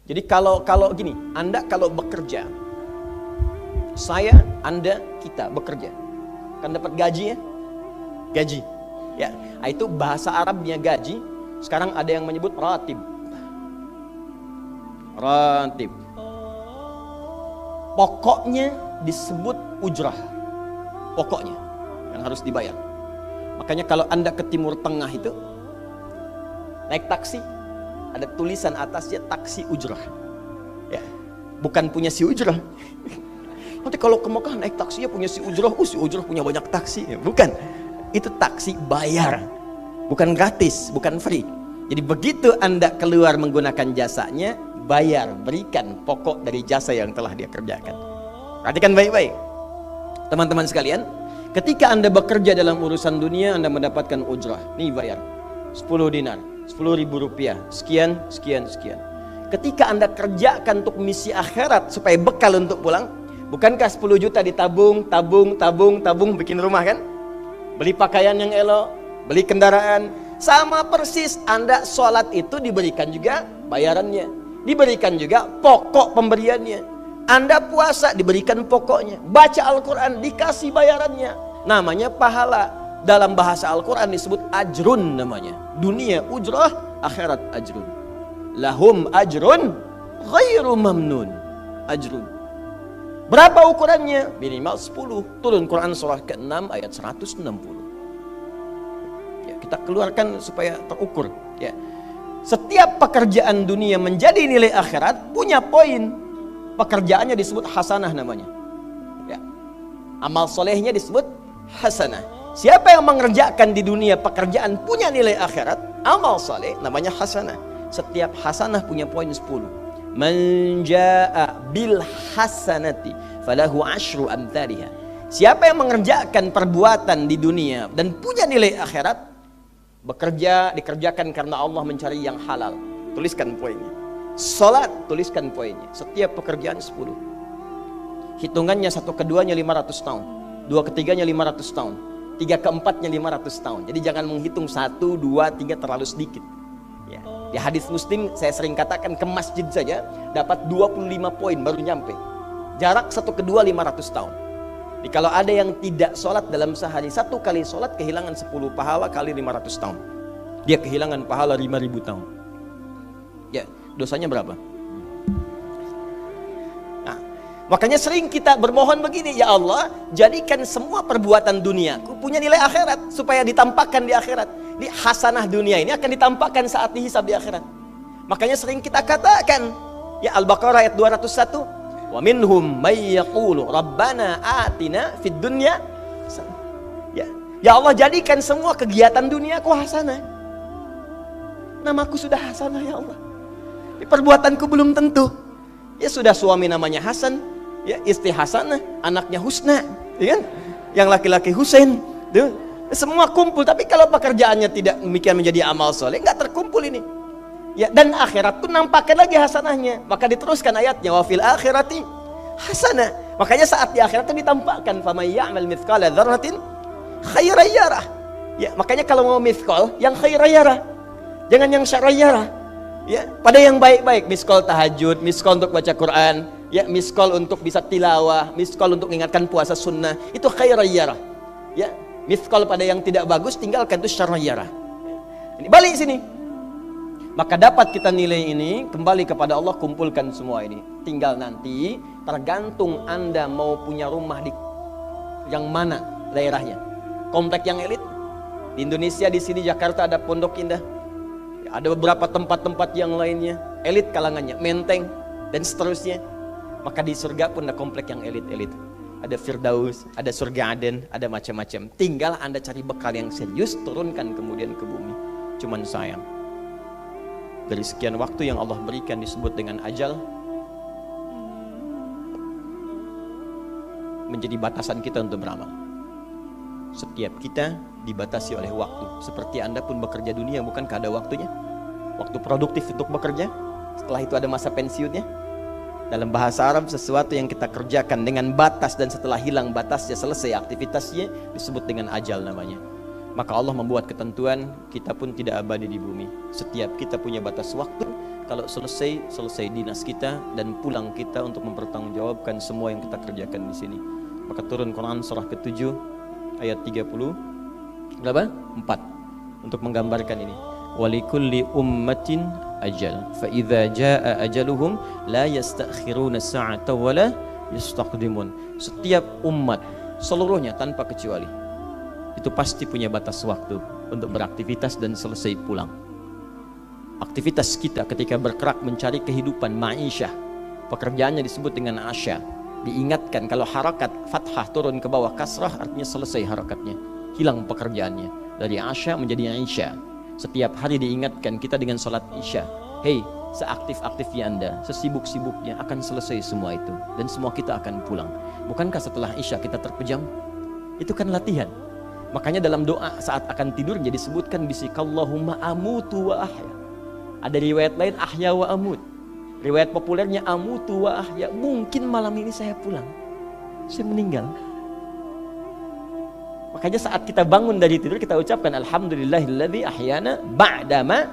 Jadi kalau gini, Anda kalau bekerja, saya, Anda, kita bekerja, kan dapat gaji ya? Gaji. Ya, itu bahasa Arabnya gaji. Sekarang ada yang menyebut ratib. Ratib. Pokoknya disebut ujrah. Pokoknya yang harus dibayar. Makanya kalau Anda ke Timur Tengah itu naik taksi, ada tulisan atasnya taksi ujrah. Ya, bukan punya si ujrah. Nanti kalau ke Mekah naik taksinya punya si ujrah, si ujrah punya banyak taksi. Ya, bukan. Itu taksi bayar, bukan gratis, bukan free. Jadi begitu Anda keluar menggunakan jasanya, bayar, berikan pokok dari jasa yang telah dia kerjakan. Perhatikan baik-baik, teman-teman sekalian. Ketika Anda bekerja dalam urusan dunia, Anda mendapatkan ujrah. Nih bayar 10 dinar, 10.000 rupiah, sekian, sekian, sekian. Ketika Anda kerjakan untuk misi akhirat supaya bekal untuk pulang, bukankah 10 juta ditabung, tabung, bikin rumah kan? Beli pakaian yang elok, beli kendaraan. Sama persis Anda sholat itu diberikan juga bayarannya, diberikan juga pokok pemberiannya. Anda puasa diberikan pokoknya, baca Al-Quran dikasih bayarannya. Namanya pahala. Dalam bahasa Al-Quran disebut ajrun namanya. Dunia ujrah, akhirat ajrun. Lahum ajrun ghairu mamnun. Ajrun. Berapa ukurannya? Minimal 10. Turun Quran surah ke-6 ayat 160. Ya, kita keluarkan supaya terukur. Ya. Setiap pekerjaan dunia menjadi nilai akhirat punya poin. Pekerjaannya disebut hasanah namanya. Ya. Amal solehnya disebut hasanah. Siapa yang mengerjakan di dunia pekerjaan punya nilai akhirat, amal soleh namanya hasanah. Setiap hasanah punya poin 10. Man jaa bil hasanati falahu asyru amthaliha. Siapa yang mengerjakan perbuatan di dunia dan punya nilai akhirat, bekerja dikerjakan karena Allah mencari yang halal. Tuliskan poinnya. Salat, tuliskan poinnya. Setiap pekerjaan 10. Hitungannya 1 keduanya 500 tahun, 2 ketiganya 500 tahun, 3 keempatnya 500 tahun. Jadi jangan menghitung 1, 2, 3 terlalu sedikit. Di hadis Muslim saya sering katakan ke masjid saja dapat 25 poin baru nyampe. Jarak 1 kedua 500 tahun. Jadi kalau ada yang tidak sholat dalam sehari, 1 kali sholat kehilangan 10 pahala kali 500 tahun. Dia kehilangan pahala 5.000 tahun. Ya, dosanya berapa? Nah, makanya sering kita bermohon begini, ya Allah, jadikan semua perbuatan duniaku punya nilai akhirat supaya ditampakkan di akhirat. Di hasanah dunia ini akan ditampakkan saat dihisab di akhirat. Makanya sering kita katakan, ya Al-Baqarah ayat 201, wa minhum may yaqulu rabbana atina fid dunya. Ya Allah, jadikan semua kegiatan duniaku hasanah. Namaku sudah hasanah ya Allah. Perbuatanku belum tentu. Ya sudah suami namanya Hasan, ya istri Hasanah, anaknya Husna, ya kan? Yang laki-laki Husain, tuh. Semua kumpul, tapi kalau pekerjaannya tidak demikian menjadi amal soleh, nggak terkumpul ini. Ya, dan akhirat pun nampakkan lagi hasanahnya. Maka diteruskan ayatnya, wa fil akhirati hasanah. Makanya saat di akhirat itu ditampakkan, famay ya'mal mithqala dzarratin khairan yarah. Ya, makanya kalau mau mithqal, yang khairan yarah. Jangan yang syarran yarah. Ya, pada yang baik-baik, miskol tahajud, miskol untuk baca Quran, ya, miskol untuk bisa tilawah, miskol untuk mengingatkan puasa sunnah, itu khairan yarah. Ya, miskol pada yang tidak bagus tinggalkan, itu syarran yarah. Ini balik sini. Maka dapat kita nilai ini kembali kepada Allah, kumpulkan semua ini. Tinggal nanti tergantung Anda mau punya rumah di yang mana daerahnya. Komplek yang elit di Indonesia, di sini Jakarta ada Pondok Indah. Ada beberapa tempat-tempat yang lainnya, elit kalangannya, Menteng dan seterusnya. Maka di surga pun ada komplek yang elit-elit. Ada Firdaus, ada surga Aden, ada macam-macam. Tinggal Anda cari bekal yang serius, turunkan kemudian ke bumi. Cuman sayang, dari sekian waktu yang Allah berikan disebut dengan ajal, menjadi batasan kita untuk beramal. Setiap kita dibatasi oleh waktu. Seperti Anda pun bekerja dunia, bukankah ada waktunya? Waktu produktif untuk bekerja, setelah itu ada masa pensiunnya. Dalam bahasa Arab, sesuatu yang kita kerjakan dengan batas dan setelah hilang batasnya, selesai aktivitasnya, disebut dengan ajal namanya. Maka Allah membuat ketentuan, kita pun tidak abadi di bumi. Setiap kita punya batas waktu. kalau selesai dinas kita dan pulang kita untuk mempertanggungjawabkan semua yang kita kerjakan di sini. Maka turun Quran surah ke-7 ayat 30 berapa? 4 untuk menggambarkan ini. Walikulli ummatin ajal fa idza jaa ajaluhum la yastakhiruna sa'atan wa la yastaqdimun. Setiap umat seluruhnya tanpa kecuali itu pasti punya batas waktu untuk beraktivitas dan selesai pulang. Aktivitas kita ketika bergerak mencari kehidupan ma'isyah, pekerjaannya disebut dengan asya. Diingatkan kalau harakat fathah turun ke bawah kasrah artinya selesai harakatnya, hilang pekerjaannya. Dari asya menjadi isya. Setiap hari diingatkan kita dengan salat isya. Hei, seaktif-aktifnya Anda, sesibuk-sibuknya akan selesai semua itu dan semua kita akan pulang. Bukankah setelah isya kita terpejam? Itu kan latihan. Makanya dalam doa saat akan tidur jadi disebutkan bisikallahumma amutu wa ahya. Ada riwayat lain ahya wa amut. Riwayat populernya amutu wa ahya. Mungkin malam ini saya pulang, saya meninggal. Makanya saat kita bangun dari tidur kita ucapkan alhamdulillahilladzi ahyana ba'dama.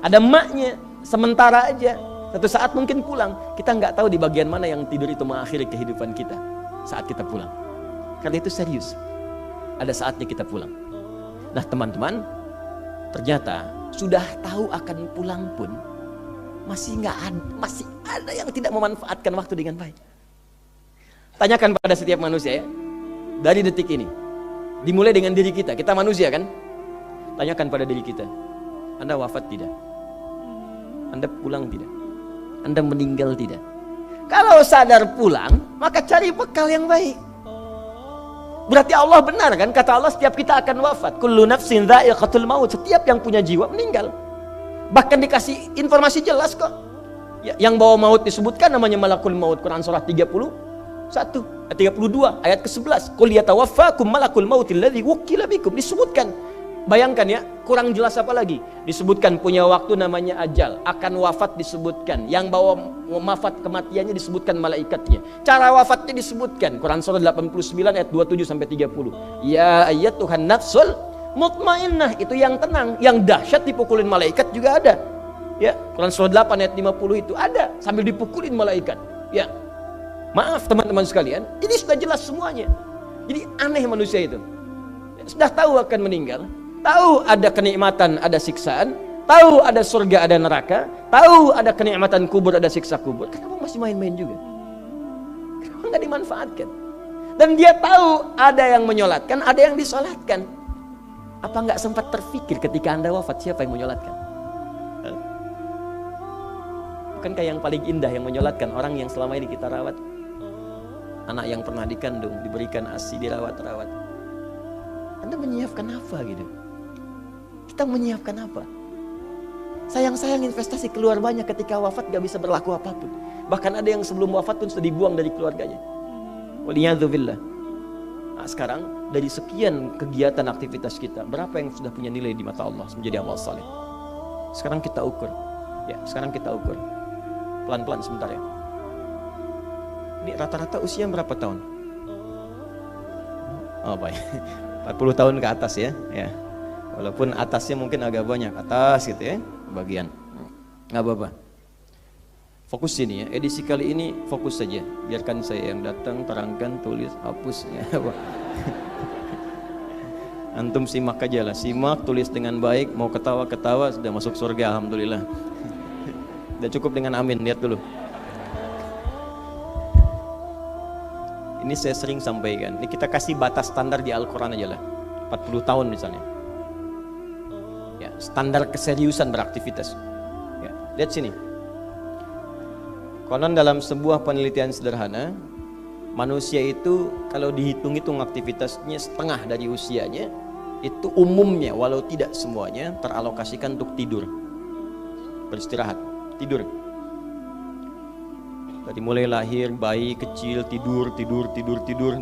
Ada maknya, sementara aja. Satu saat mungkin pulang. Kita nggak tahu di bagian mana yang tidur itu mengakhiri kehidupan kita saat kita pulang. Karena itu serius. Ada saatnya kita pulang. Nah teman-teman, ternyata sudah tahu akan pulang pun masih ada yang tidak memanfaatkan waktu dengan baik. Tanyakan pada setiap manusia ya, dari detik ini. Dimulai dengan diri kita, kita manusia kan? Tanyakan pada diri kita, Anda wafat tidak? Anda pulang tidak? Anda meninggal tidak? Kalau sadar pulang, maka cari bekal yang baik. Berarti Allah benar kan? Kata Allah setiap kita akan wafat. Kullu nafsin dha'iqatul maut. Setiap yang punya jiwa meninggal. Bahkan dikasih informasi jelas kok. Yang bawa maut disebutkan namanya malakul maut. Quran surah 32 ayat ke-11. Qul yatawaffakum malakul mautil ladzi wukkila bikum. Disebutkan. Bayangkan ya, kurang jelas apa lagi? Disebutkan punya waktu namanya ajal, akan wafat disebutkan. Yang bawa wafat kematiannya disebutkan malaikatnya. Cara wafatnya disebutkan. Quran surah 89 ayat 27 sampai 30. Ya ayyatuhan nafsul mutmainnah, itu yang tenang, yang dahsyat dipukulin malaikat juga ada. Ya, Quran surah 8 ayat 50 itu ada sambil dipukulin malaikat. Ya. Maaf teman-teman sekalian, ini sudah jelas semuanya. Jadi aneh manusia itu. Sudah tahu akan meninggal, tahu ada kenikmatan, ada siksaan, tahu ada surga, ada neraka, tahu ada kenikmatan kubur, ada siksa kubur. Kenapa masih main-main juga? Kenapa nggak dimanfaatkan? Dan dia tahu ada yang menyolatkan, ada yang disolatkan. Apa nggak sempat terfikir ketika Anda wafat siapa yang menyolatkan? Bukankah yang paling indah yang menyolatkan orang yang selama ini kita rawat? Anak yang pernah dikandung, diberikan ASI, dirawat-rawat. Anda menyiapkan apa gitu? Kita menyiapkan apa? Sayang-sayang investasi keluar banyak ketika wafat gak bisa berlaku apapun. Bahkan ada yang sebelum wafat pun sudah dibuang dari keluarganya. Waliyadzubillah. Nah, sekarang dari sekian kegiatan aktivitas kita, berapa yang sudah punya nilai di mata Allah menjadi amal saleh? Sekarang kita ukur. Ya, sekarang kita ukur. Pelan-pelan sebentar ya. Ini rata-rata usia berapa tahun? Oh baik, 40 tahun ke atas ya. Ya. Walaupun atasnya mungkin agak banyak, atas gitu ya, bagian. Nggak apa-apa. Fokus sini ya, edisi kali ini fokus saja. Biarkan saya yang datang, terangkan, tulis, hapus. Ya. Antum simak aja lah, simak, tulis dengan baik, mau ketawa-ketawa, sudah masuk surga, alhamdulillah. Udah cukup dengan amin, lihat dulu. Ini saya sering sampaikan, ini kita kasih batas standar di Al-Quran aja lah, 40 tahun misalnya. Ya, standar keseriusan beraktivitas. Ya, lihat sini. Konon dalam sebuah penelitian sederhana, manusia itu kalau dihitung-hitung aktivitasnya setengah dari usianya, itu umumnya walau tidak semuanya teralokasikan untuk tidur, beristirahat, tidur. Dari mulai lahir, bayi kecil tidur,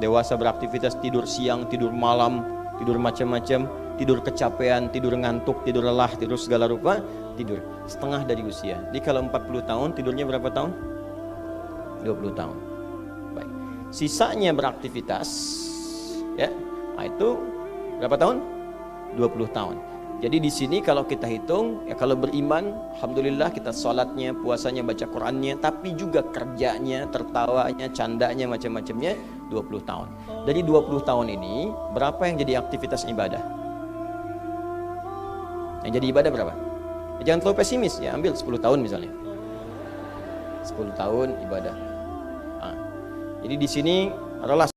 dewasa beraktivitas, tidur siang, tidur malam, tidur macam-macam, tidur kecapean, tidur ngantuk, tidur lelah, tidur segala rupa, tidur. Setengah dari usia. Jadi kalau 40 tahun, tidurnya berapa tahun? 20 tahun. Baik. Sisanya beraktivitas, ya, nah itu berapa tahun? 20 tahun. Jadi di sini kalau kita hitung, ya kalau beriman, alhamdulillah kita sholatnya, puasanya, baca Qurannya, tapi juga kerjanya, tertawanya, candanya, macam-macamnya 20 tahun. Dari 20 tahun ini, berapa yang jadi aktivitas ibadah? Yang jadi ibadah berapa? Ya, jangan terlalu pesimis, ya ambil 10 tahun misalnya. 10 tahun ibadah. Nah, jadi di sini adalah